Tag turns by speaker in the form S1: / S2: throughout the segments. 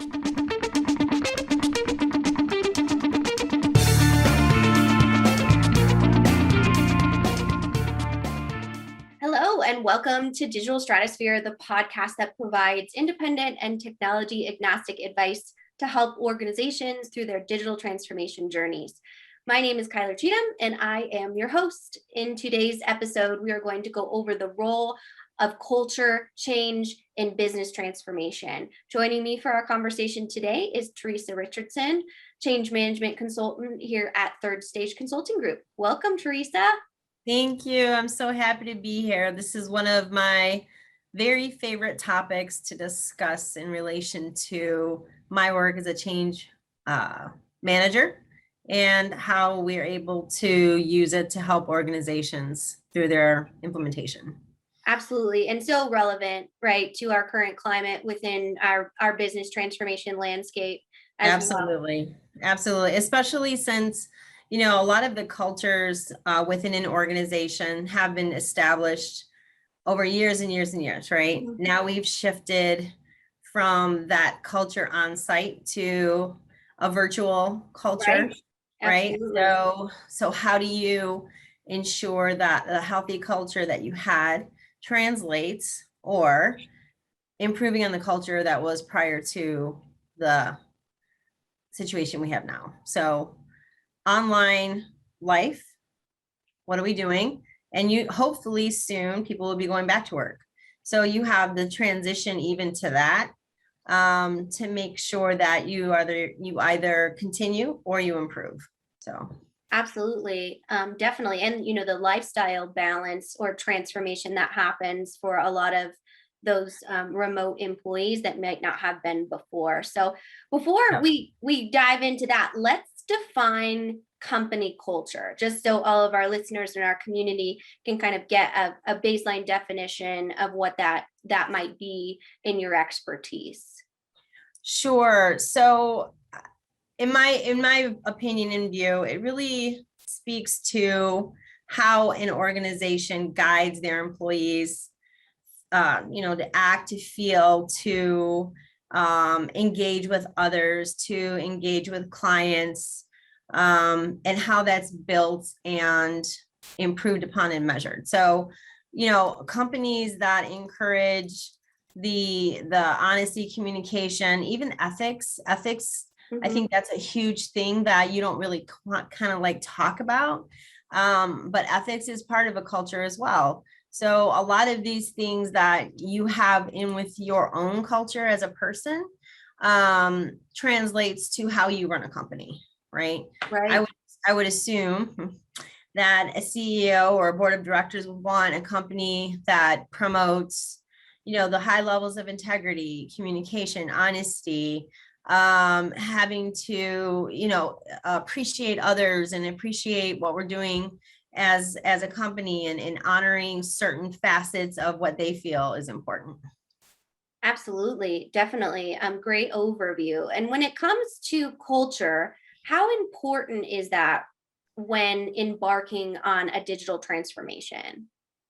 S1: Hello, and welcome to Digital Stratosphere, the podcast that provides independent and technology agnostic advice to help organizations through their digital transformation journeys. My name is Kyler Cheatham, and I am your host. In today's episode, we are going to go over the role of culture change in business transformation. Joining me for our conversation today is Theresa Richardson, change management consultant here at Third Stage Consulting Group. Welcome, Theresa.
S2: Thank you. I'm so happy to be here. This is one of my very favorite topics to discuss in relation to my work as a change manager and how we're able to use it to help organizations through their implementation.
S1: Absolutely. And so relevant, right, to our current climate within our business transformation landscape.
S2: Absolutely. Absolutely. Especially since, a lot of the cultures within an organization have been established over years and years and years, right? Mm-hmm. Now we've shifted from that culture on site to a virtual culture, right? So how do you ensure that the healthy culture that you had translates or improving on the culture that was prior to the situation we have now? So online life, what are we doing? And you hopefully soon people will be going back to work. So you have the transition even to that to make sure that you either continue or you improve. So
S1: absolutely, definitely. And the lifestyle balance or transformation that happens for a lot of those remote employees that might not have been before. So before we dive into that, let's define company culture, just so all of our listeners in our community can kind of get a baseline definition of what that might be in your expertise.
S2: Sure. So in my opinion and view, it really speaks to how an organization guides their employees, to act, to feel, to engage with others, to engage with clients, and how that's built and improved upon and measured. So, companies that encourage the honesty, communication, even ethics, mm-hmm. I think that's a huge thing that you don't really kind of like talk about. But ethics is part of a culture as well. So a lot of these things that you have in with your own culture as a person translates to how you run a company, right? I would assume that a CEO or a board of directors would want a company that promotes, the high levels of integrity, communication, honesty, having to, appreciate others and appreciate what we're doing as a company and honoring certain facets of what they feel is important.
S1: Absolutely. Definitely. Great overview. And when it comes to culture, how important is that when embarking on a digital transformation?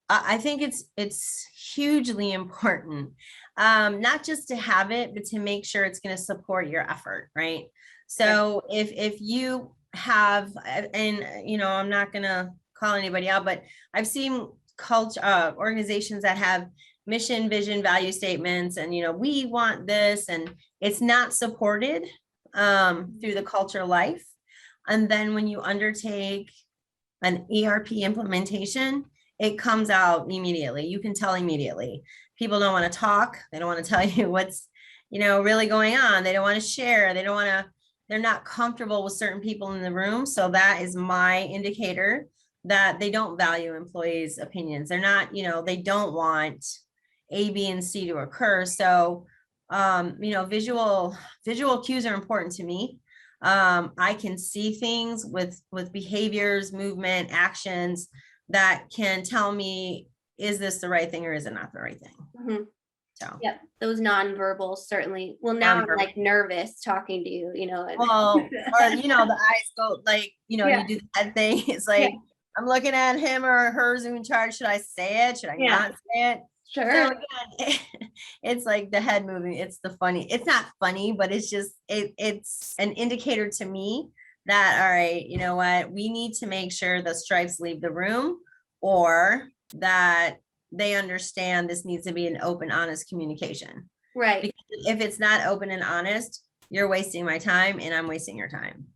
S2: I think it's hugely important, not just to have it, but to make sure it's going to support your effort, right? So if you have, and I'm not going to call anybody out, but I've seen organizations that have mission, vision, value statements, and we want this, and it's not supported through the culture life. And then when you undertake an ERP implementation, it comes out immediately. You can tell immediately. People don't want to talk. They don't want to tell you what's, really going on. They don't want to share. They're not comfortable with certain people in the room. So that is my indicator that they don't value employees' opinions. They're not, they don't want A, B, and C to occur. So, visual cues are important to me. I can see things with behaviors, movement, actions that can tell me, is this the right thing or is it not the right thing?
S1: Mm-hmm. So yep, those nonverbals certainly. Well, now I'm like nervous talking to you,
S2: Well, or the eyes go like, you do that thing. It's like I'm looking at him or her Zoom chart. Should I say it? Should I not say it?
S1: Sure.
S2: So again, it's like the head moving. It's the funny. It's not funny, but it's just it's an indicator to me that, all right, you know what? We need to make sure the stripes leave the room, or that they understand this needs to be an open, honest communication.
S1: Right.
S2: Because if it's not open and honest, you're wasting my time and I'm wasting your time.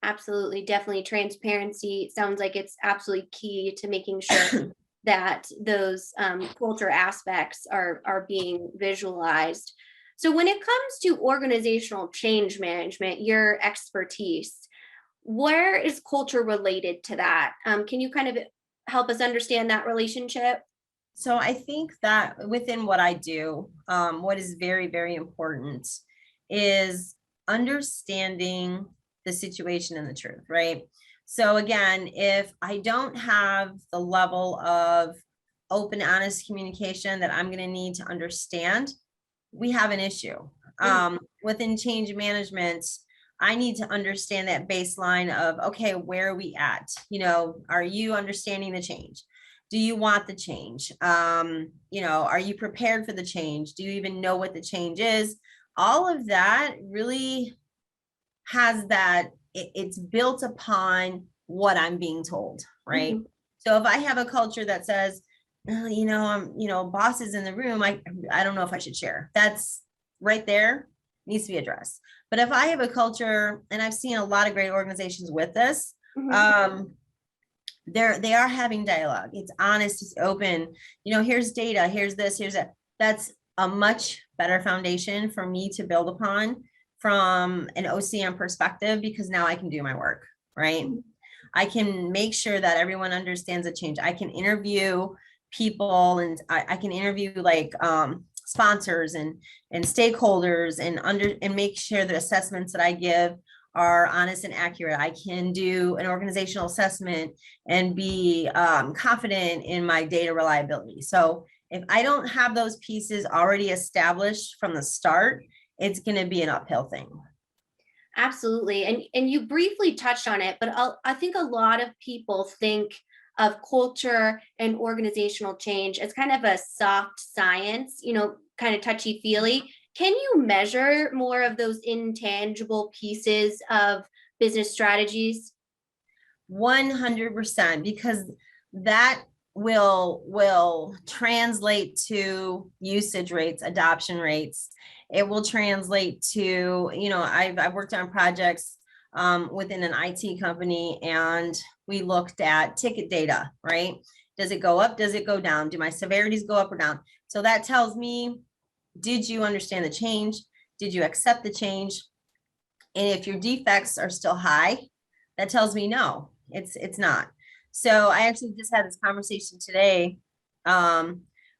S1: Absolutely. Definitely transparency sounds like it's absolutely key to making sure that those culture aspects are being visualized. So when it comes to organizational change management, your expertise, where is culture related to that? Can you kind of help us understand that relationship?
S2: So I think that within what I do, what is very, very important is understanding the situation and the truth, right? So again, if I don't have the level of open, honest communication that I'm going to need to understand, we have an issue. Within change management, I need to understand that baseline of, okay, where are we at? You know, are you understanding the change? Do you want the change? You know, are you prepared for the change? Do you even know what the change is? All of that really has that, it's built upon what I'm being told, right?
S1: Mhm.
S2: So if I have a culture that says, you know, bosses in the room, I don't know if I should share. That's right there, needs to be addressed. But if I have a culture, and I've seen a lot of great organizations with this,
S1: Mhm.
S2: they are having dialogue. It's honest, it's open. You know, here's data, here's this, here's that. That's a much better foundation for me to build upon from an OCM perspective, because now I can do my work, right?
S1: Mhm.
S2: I can make sure that everyone understands the change. I can interview people, and I can interview like sponsors and stakeholders, and make sure that assessments that I give are honest and accurate. I can do an organizational assessment and be confident in my data reliability. So if I don't have those pieces already established from the start, it's going to be an uphill thing.
S1: Absolutely. And you briefly touched on it, but I think a lot of people think of culture and organizational change as kind of a soft science, kind of touchy feely. Can you measure more of those intangible pieces of business strategies?
S2: 100%, because that will translate to usage rates, adoption rates. It will translate to, you know, I've worked on projects within an IT company, and we looked at ticket data, right? Does it go up? Does it go down? Do my severities go up or down? So that tells me, did you understand the change? Did you accept the change? And if your defects are still high, that tells me no, it's not. So I actually just had this conversation today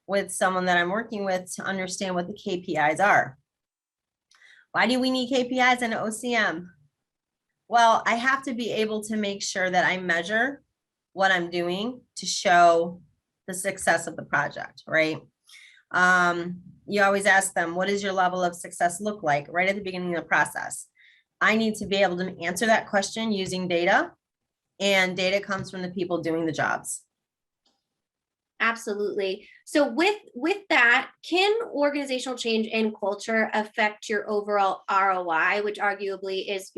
S2: with someone that I'm working with to understand what the KPIs are. Why do we need KPIs in OCM? Well, I have to be able to make sure that I measure what I'm doing to show the success of the project, right? You always ask them, what does your level of success look like right at the beginning of the process? I need to be able to answer that question using data, and data comes from the people doing the jobs.
S1: Absolutely. So with that, can organizational change and culture affect your overall ROI, which arguably is,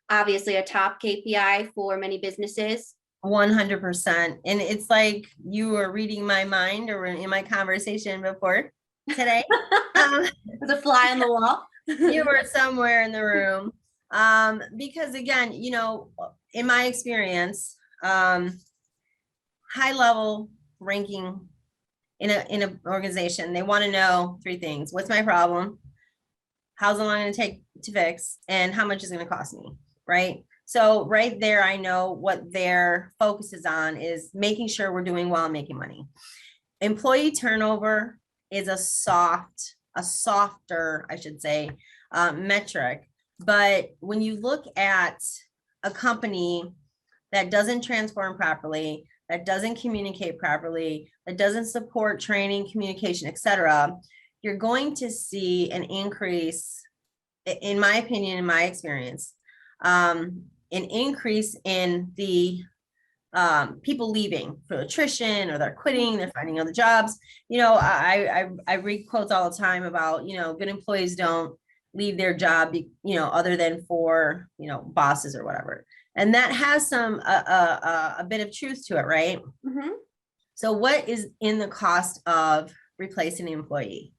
S1: obviously a top KPI for many businesses?
S2: 100%. And it's like you were reading my mind or in my conversation before today.
S1: As a fly on the wall.
S2: You were somewhere in the room. Because again, you know, in my experience, high level ranking in an organization, they want to know three things: what's my problem, how's long going to take to fix, and how much is going to cost me, right? So right there, I know what their focus is on, is making sure we're doing well and making money. Employee turnover is a softer, I should say, metric. But when you look at a company that doesn't transform properly, that doesn't communicate properly, that doesn't support training, communication, etc., you're going to see an increase, in my opinion, in my experience, an increase in the people leaving for attrition, or they're quitting, they're finding other jobs. I read quotes all the time about, good employees don't leave their job, other than for, bosses or whatever. And that has a bit of truth to it, right?
S1: Mm-hmm.
S2: So what is in the cost of replacing an employee?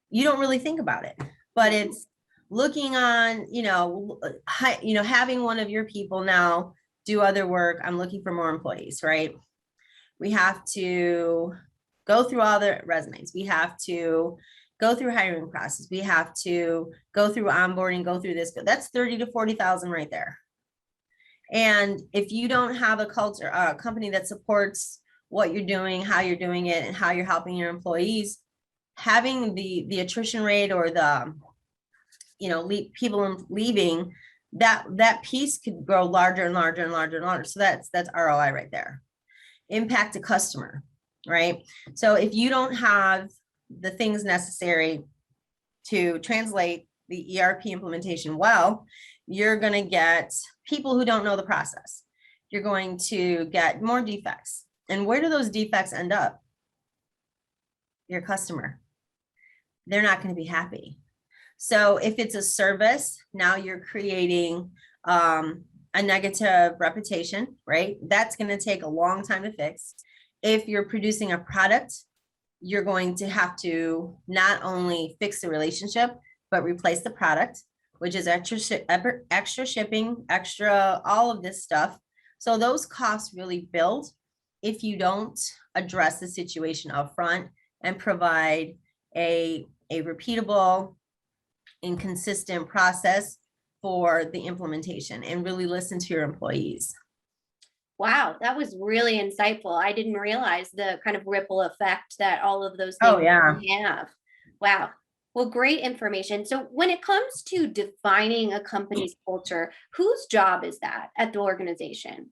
S2: You don't really think about it, but it's looking on, having one of your people now do other work. I'm looking for more employees, right? We have to go through all the resumes. We have to go through hiring process. We have to go through onboarding, go through this. That's 30 to 40,000 right there. And if you don't have a company that supports what you're doing, how you're doing it, and how you're helping your employees, having the attrition rate, or the, people leaving, that piece could grow larger and larger and larger and larger. So that's ROI right there. Impact to customer, right? So if you don't have the things necessary to translate the ERP implementation well, you're going to get people who don't know the process. You're going to get more defects. And where do those defects end up? Your customer. They're not going to be happy. So if it's a service, now you're creating a negative reputation, right? That's going to take a long time to fix. If you're producing a product, you're going to have to not only fix the relationship, but replace the product, which is extra shipping, extra, all of this stuff. So those costs really build if you don't address the situation up front and provide a repeatable and consistent process for the implementation, and really listen to your employees.
S1: Wow, that was really insightful. I didn't realize the kind of ripple effect that all of those things have. Wow. Well, great information. So when it comes to defining a company's culture, whose job is that at the organization?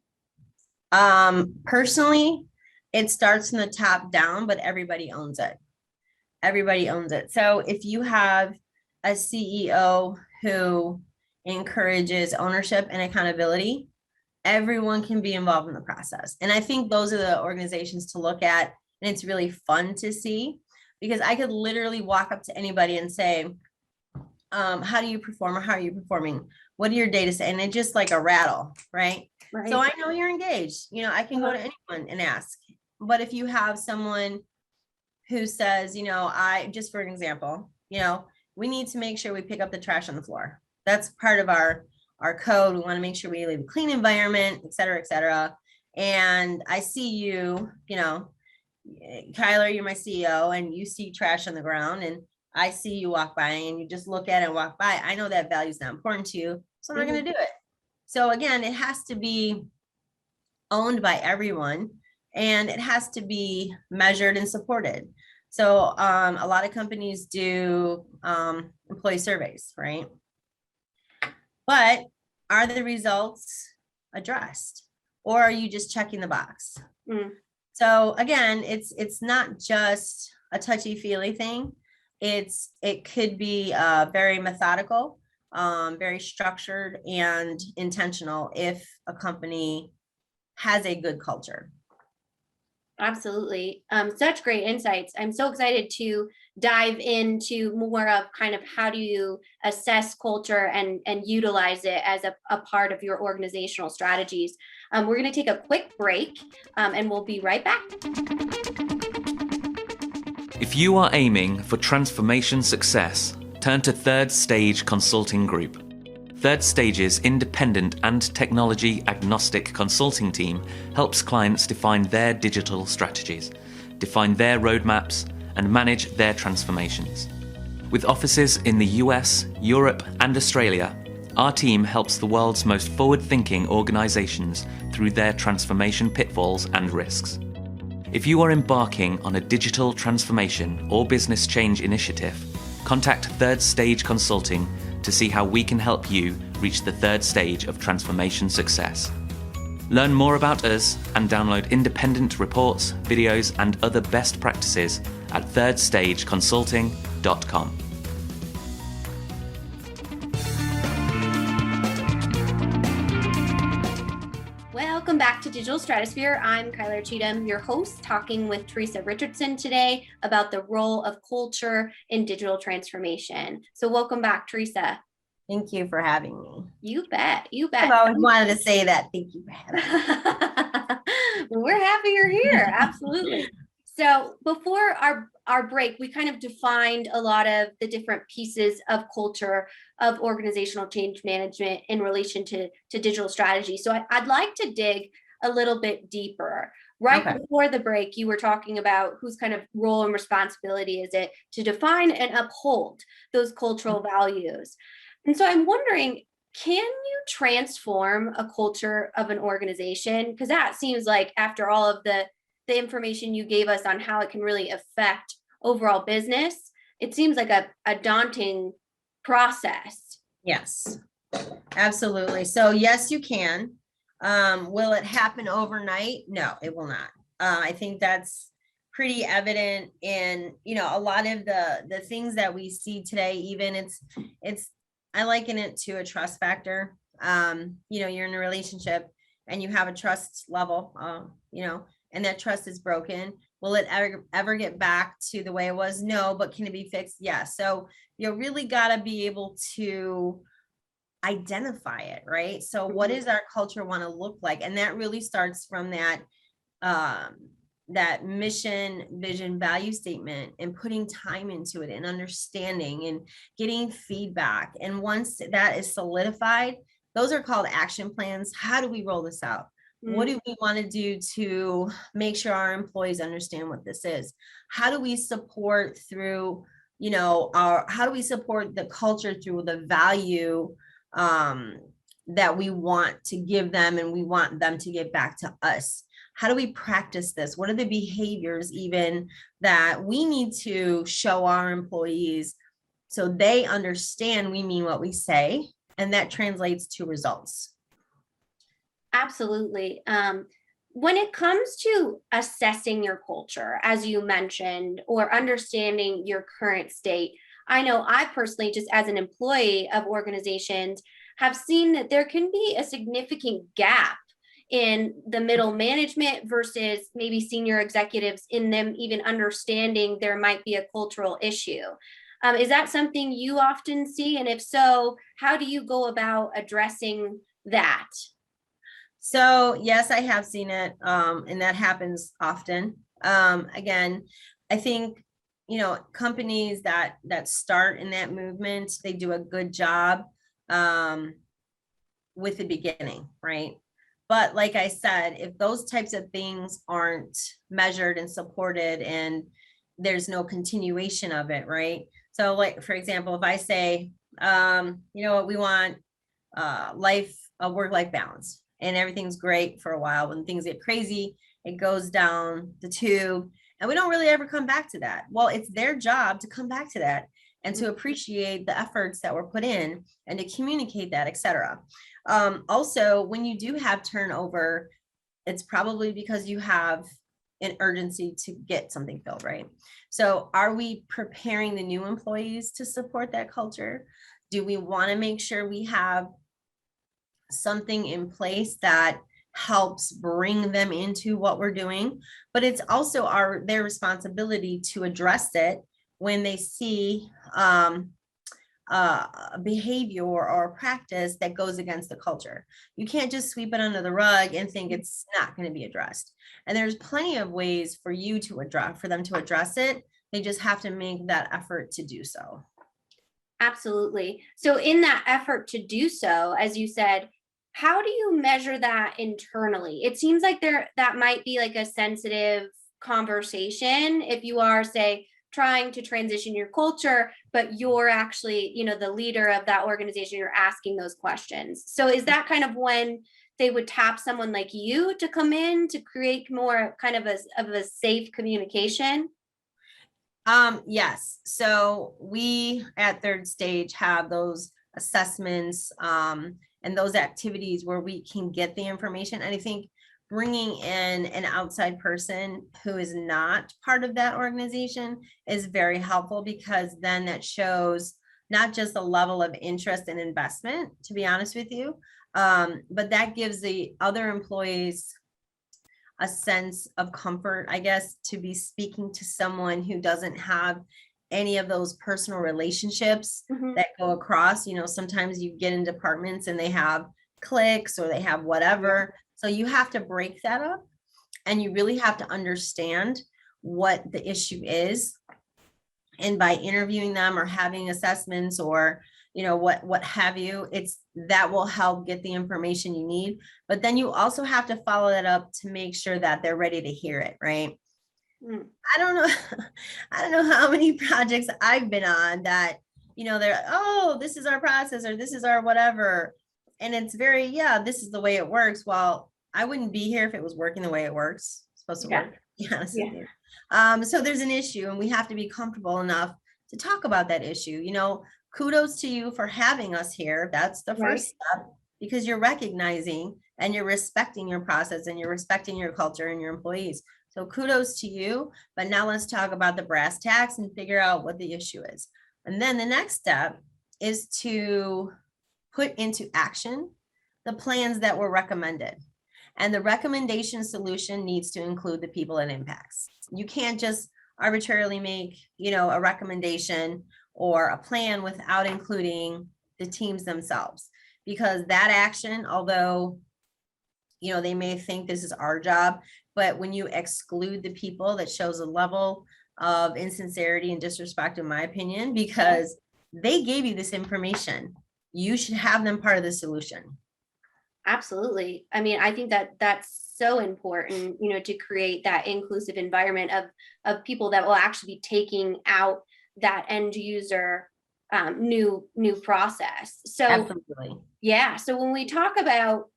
S2: Personally, it starts from the top down, but everybody owns it. Everybody owns it. So if you have a CEO who encourages ownership and accountability, everyone can be involved in the process. And I think those are the organizations to look at. And it's really fun to see, because I could literally walk up to anybody and say, how do you perform, or how are you performing? What do your data say? And it's just like a rattle, right? So I know you're engaged. I can go to anyone and ask. But if you have someone who says, just for an example, we need to make sure we pick up the trash on the floor. That's part of our code. We want to make sure we leave a clean environment, et cetera, et cetera. And I see you, Kyler, you're my CEO, and you see trash on the ground, and I see you walk by and you just look at it and walk by. I know that value is not important to you, so I'm not going to do it. So again, it has to be owned by everyone, and it has to be measured and supported. So a lot of companies do employee surveys, right? But are the results addressed, or are you just checking the box? So again, it's not just a touchy-feely thing. It could be very methodical, very structured and intentional if a company has a good culture.
S1: Absolutely. Such great insights. I'm so excited to dive into more of kind of how do you assess culture and utilize it as a part of your organizational strategies. We're going to take a quick break and we'll be right back.
S3: If you are aiming for transformation success, turn to Third Stage Consulting Group. Third Stage's independent and technology-agnostic consulting team helps clients define their digital strategies, define their roadmaps, and manage their transformations. With offices in the US, Europe, and Australia, our team helps the world's most forward-thinking organizations through their transformation pitfalls and risks. If you are embarking on a digital transformation or business change initiative, contact Third Stage Consulting to see how we can help you reach the third stage of transformation success. Learn more about us and download independent reports, videos, and other best practices at thirdstageconsulting.com.
S1: Welcome back to Digital Stratosphere. I'm Kyler Cheatham, your host, talking with Theresa Richardson today about the role of culture in digital transformation. So welcome back, Theresa.
S2: Thank you for having me.
S1: You bet. You bet.
S2: I've always wanted to say that. Thank you for having me.
S1: We're happy you're here. Absolutely. So before our break, we kind of defined a lot of the different pieces of culture of organizational change management in relation to digital strategy. So I'd like to dig a little bit deeper. Right before the break, you were talking about whose kind of role and responsibility is it to define and uphold those cultural values. And so I'm wondering, can you transform a culture of an organization? Because that seems like, after all of the information you gave us on how it can really affect overall business, it seems like a daunting process.
S2: Yes, absolutely. So yes, you can. Will it happen overnight? No, it will not. I think that's pretty evident in, a lot of the things that we see today. Even it's I liken it to a trust factor. You're in a relationship and you have a trust level, and that trust is broken. Will it ever get back to the way it was? No, but can it be fixed? Yes. So you really got to be able to identify it, right? So what does our culture want to look like? And that really starts from that mission, vision, value statement, and putting time into it and understanding and getting feedback. And once that is solidified, those are called action plans. How do we roll this out? What do we want to do to make sure our employees understand what this is? How do we support through, how do we support the culture through the value that we want to give them and we want them to give back to us? How do we practice this? What are the behaviors even that we need to show our employees so they understand we mean what we say, and that translates to results?
S1: Absolutely. When it comes to assessing your culture, as you mentioned, or understanding your current state, I know I personally, just as an employee of organizations, have seen that there can be a significant gap in the middle management versus maybe senior executives in them even understanding there might be a cultural issue. Is that something you often see? And if so, how do you go about addressing that?
S2: So yes, I have seen it, and that happens often. Again, I think, companies that start in that movement, they do a good job with the beginning, right? But like I said, if those types of things aren't measured and supported and there's no continuation of it, right? So like, for example, if I say, we want a work-life balance, and everything's great for a while. When things get crazy, it goes down the tube and we don't really ever come back to that. Well, it's their job to come back to that and to appreciate the efforts that were put in and to communicate that, etc. Also, when you do have turnover, it's probably because you have an urgency to get something filled, right? So are we preparing the new employees to support that culture? Do we want to make sure we have something in place that helps bring them into what we're doing? But it's also their responsibility to address it when they see a behavior or a practice that goes against the culture. You can't just sweep it under the rug and think it's not going to be addressed. And there's plenty of ways for them to address it. They just have to make that effort to do so.
S1: Absolutely. So in that effort to do so, as you said, how do you measure that internally? It seems like that might be like a sensitive conversation if you are, say, trying to transition your culture, but you're actually, the leader of that organization, you're asking those questions. So is that kind of when they would tap someone like you to come in to create more kind of a safe communication?
S2: Yes. So we at Third Stage have those assessments and those activities where we can get the information. And I think bringing in an outside person who is not part of that organization is very helpful, because then that shows not just a level of interest and investment, to be honest with you, but that gives the other employees a sense of comfort, I guess, to be speaking to someone who doesn't have any of those personal relationships that go across. Sometimes you get in departments and they have cliques or they have whatever. So you have to break that up, and you really have to understand what the issue is. And by interviewing them or having assessments or what have you, that will help get the information you need. But then you also have to follow that up to make sure that they're ready to hear it, right? I don't know. I don't know how many projects I've been on that, they're like, oh, this is our process or this is our whatever. And it's very, this is the way it works. Well, I wouldn't be here if it was working the way it works. It's supposed to work. So there's an issue, and we have to be comfortable enough to talk about that issue. Kudos to you for having us here. That's the first step, because you're recognizing and you're respecting your process and you're respecting your culture and your employees. So kudos to you. But now let's talk about the brass tacks and figure out what the issue is. And then the next step is to put into action the plans that were recommended. And the recommendation solution needs to include the people it impacts. You can't just arbitrarily make, a recommendation or a plan without including the teams themselves, because that action, although, they may think this is our job, but when you exclude the people, that shows a level of insincerity and disrespect, in my opinion, because they gave you this information. You should have them part of the solution.
S1: Absolutely. I mean, I think that that's so important, to create that inclusive environment of people that will actually be taking out that end user new process. So
S2: absolutely.
S1: Yeah. So when we talk about,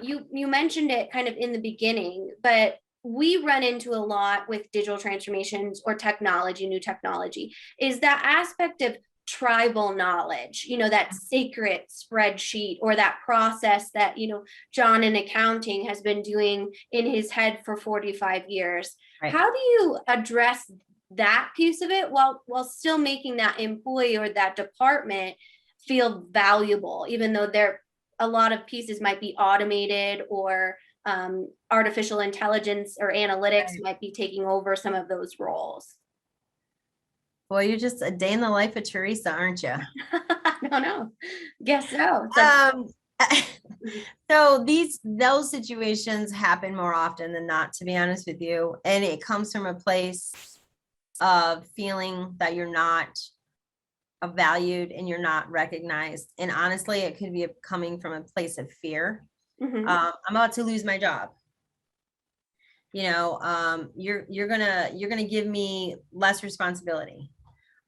S1: you mentioned it kind of in the beginning, but we run into a lot with digital transformations or new technology, is that aspect of tribal knowledge, that sacred spreadsheet or that process that, John in accounting has been doing in his head for 45 years. Right. How do you address that piece of it while still making that employee or that department feel valuable, even though a lot of pieces might be automated or artificial intelligence or analytics might be taking over some of those roles?
S2: Boy, you're just a day in the life of Theresa, aren't you?
S1: I don't know. Guess so.
S2: So those situations happen more often than not, to be honest with you. And it comes from a place of feeling that you're not valued and you're not recognized. And honestly, it could be coming from a place of fear. I'm about to lose my job. You're gonna give me less responsibility.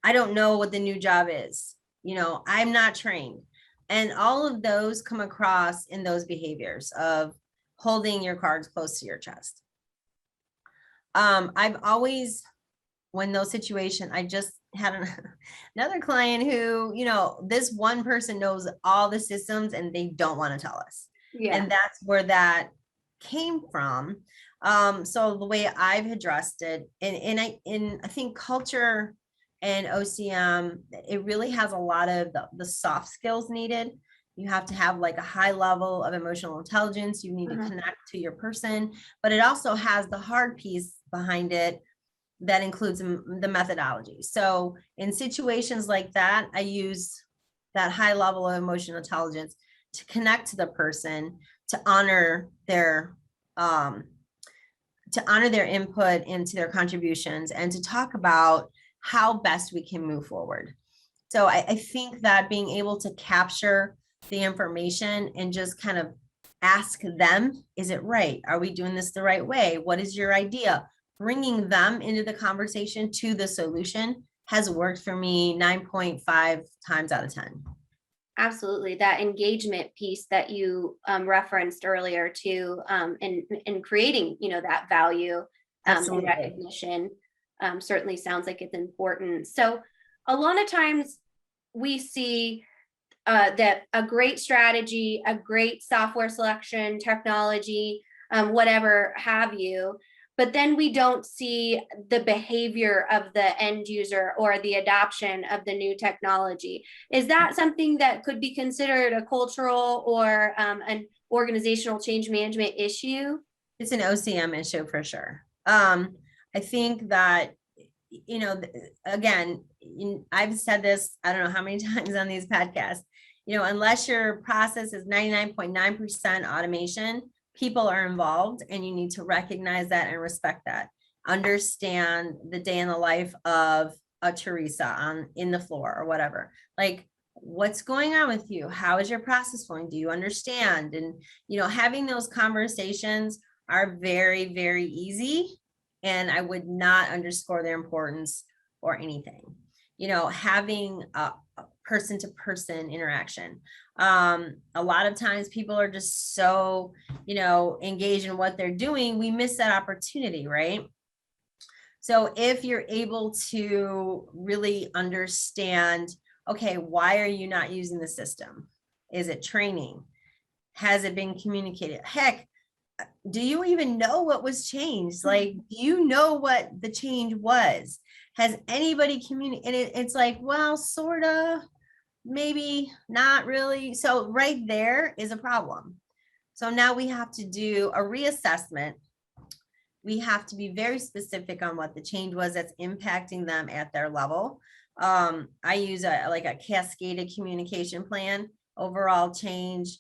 S2: I don't know what the new job is. I'm not trained. And all of those come across in those behaviors of holding your cards close to your chest. I've always, when those situations, I just had another client who, this one person knows all the systems and they don't want to tell us. And that's where that came from. So the way I've addressed it, and I think culture and OCM, it really has a lot of the soft skills needed. You have to have like a high level of emotional intelligence. You need to connect to your person, but it also has the hard piece behind it that includes the methodology. So in situations like that, I use that high level of emotional intelligence to connect to the person, to honor their input into their contributions, and to talk about how best we can move forward. So I think that being able to capture the information and just kind of ask them, is it right? Are we doing this the right way? What is your idea? Bringing them into the conversation to the solution has worked for me 9.5 times out of 10.
S1: Absolutely. That engagement piece that you referenced earlier too, in creating, that value and recognition certainly sounds like it's important. So a lot of times we see that a great strategy, a great software selection, technology, whatever have you, but then we don't see the behavior of the end user or the adoption of the new technology. Is that something that could be considered a cultural or an organizational change management issue?
S2: It's an OCM issue for sure. I think that, again, I've said this, I don't know how many times on these podcasts, unless your process is 99.9% automation, people are involved, and you need to recognize that and respect that. Understand the day in the life of a Theresa in the floor or whatever. Like, what's going on with you? How is your process flowing? Do you understand? And, having those conversations are very, very easy. And I would not underscore their importance or anything. Having a person-to-person interaction. A lot of times people are just so, engaged in what they're doing, we miss that opportunity, right? So if you're able to really understand, okay, why are you not using the system? Is it training? Has it been communicated? Heck, do you even know what was changed? Like, do you know what the change was? Has anybody communicated? It's like, well, sort of, maybe not really. So right there is a problem. So now we have to do a reassessment. We have to be very specific on what the change was that's impacting them at their level. I use a cascaded communication plan, overall change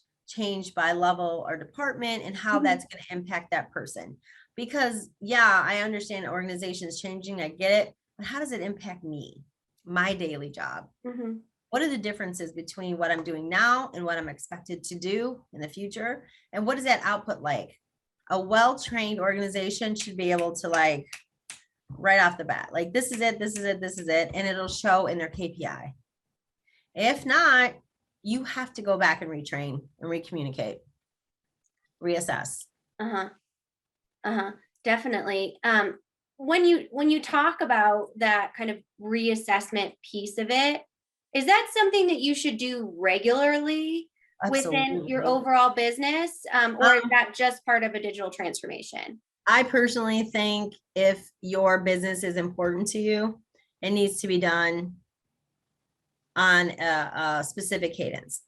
S2: by level or department, and how that's going to impact that person. Because yeah, I understand organization is changing, I get it, but how does it impact me, my daily job? What are the differences between what I'm doing now and what I'm expected to do in the future? And what is that output like? A well-trained organization should be able to, like, right off the bat, like, this is it, this is it, this is it, and it'll show in their KPI. If not, you have to go back and retrain and recommunicate, reassess.
S1: Definitely. When you talk about that kind of reassessment piece of it, is that something that you should do regularly within your overall business, or is that just part of a digital transformation?
S2: I personally think if your business is important to you, it needs to be done on a specific cadence.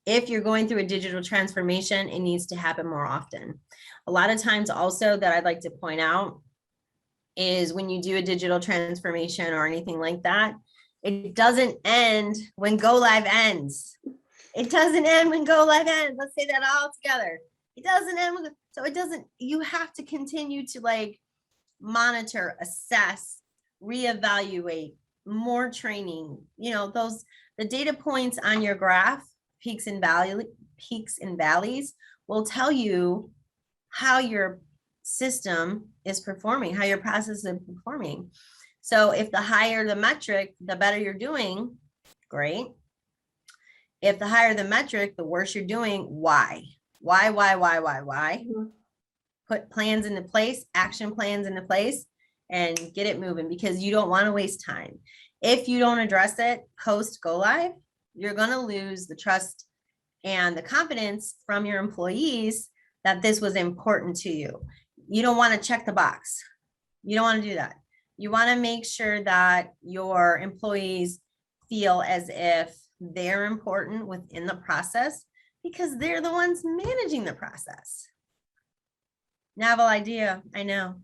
S2: If you're going through a digital transformation, it needs to happen more often. A lot of times also that I'd like to point out is when you do a digital transformation or anything like that, it doesn't end when go live ends. It doesn't end when go live ends. Let's say that all together. It doesn't end when, so it doesn't, you have to continue to, like, monitor, assess, reevaluate, more training, the data points on your graph, peaks and valleys will tell you how your system is performing, how your process is performing. So if the higher the metric, the better you're doing, great. If the higher the metric, the worse you're doing, why? Put plans into place, action plans into place, and get it moving, because you don't want to waste time. If you don't address it post go live, you're going to lose the trust and the confidence from your employees that this was important to you. You don't want to check the box. You don't want to do that. You want to make sure that your employees feel as if they're important within the process, because they're the ones managing the process. Novel idea, I know.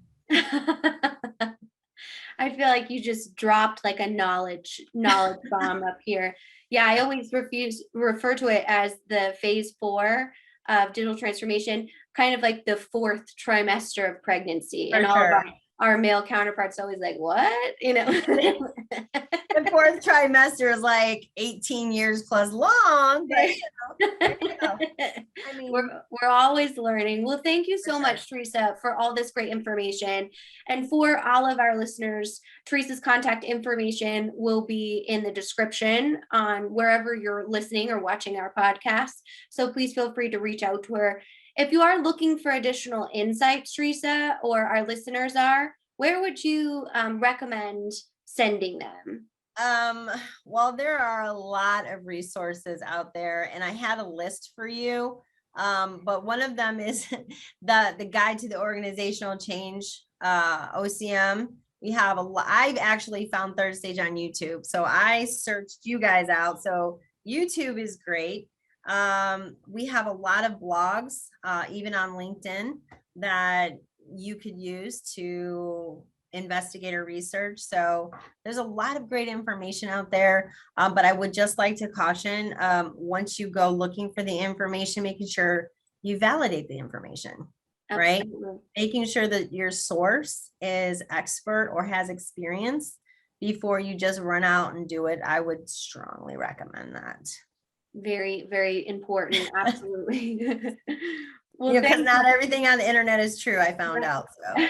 S1: I feel like you just dropped like a knowledge bomb up here. Yeah, I always refer to it as the phase 4 of digital transformation, kind of like the 4th trimester of pregnancy.
S2: For
S1: and all
S2: sure.
S1: of our male counterparts always like, what?
S2: The 4th trimester is like 18 years plus long, but
S1: I mean, we're always learning. Well, thank you so much, Theresa, for all this great information. And for all of our listeners, Theresa's contact information will be in the description on wherever you're listening or watching our podcast. So please feel free to reach out to her. If you are looking for additional insights, Theresa, or our listeners are, where would you recommend sending them?
S2: Well, there are a lot of resources out there, and I had a list for you. But one of them is the guide to the organizational change OCM. We have I've actually found Third Stage on YouTube. So I searched you guys out. So YouTube is great. We have a lot of blogs, even on LinkedIn, that you could use to investigate or research. So there's a lot of great information out there. But I would just like to caution, once you go looking for the information, making sure you validate the information, right?
S1: Absolutely.
S2: Making sure that your source is expert or has experience before you just run out and do it. I would strongly recommend that.
S1: Very, very important. Absolutely. Well,
S2: Because
S1: thank
S2: not everything on the internet is true, I found out. So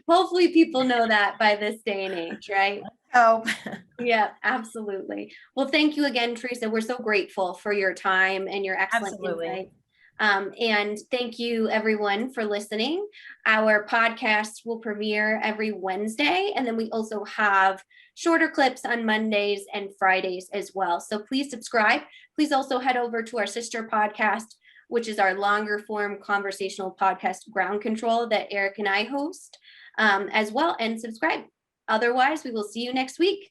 S1: hopefully people know that by this day and age, right?
S2: oh,
S1: Yeah, absolutely. Well, thank you again, Theresa. We're so grateful for your time and your excellent
S2: absolutely.
S1: insight. And thank you everyone for listening. Our podcast will premiere every Wednesday, and then we also have shorter clips on Mondays and Fridays as well. So please subscribe. Please also head over to our sister podcast, which is our longer form conversational podcast, Ground Control, that Eric and I host as well, and subscribe. Otherwise, we will see you next week.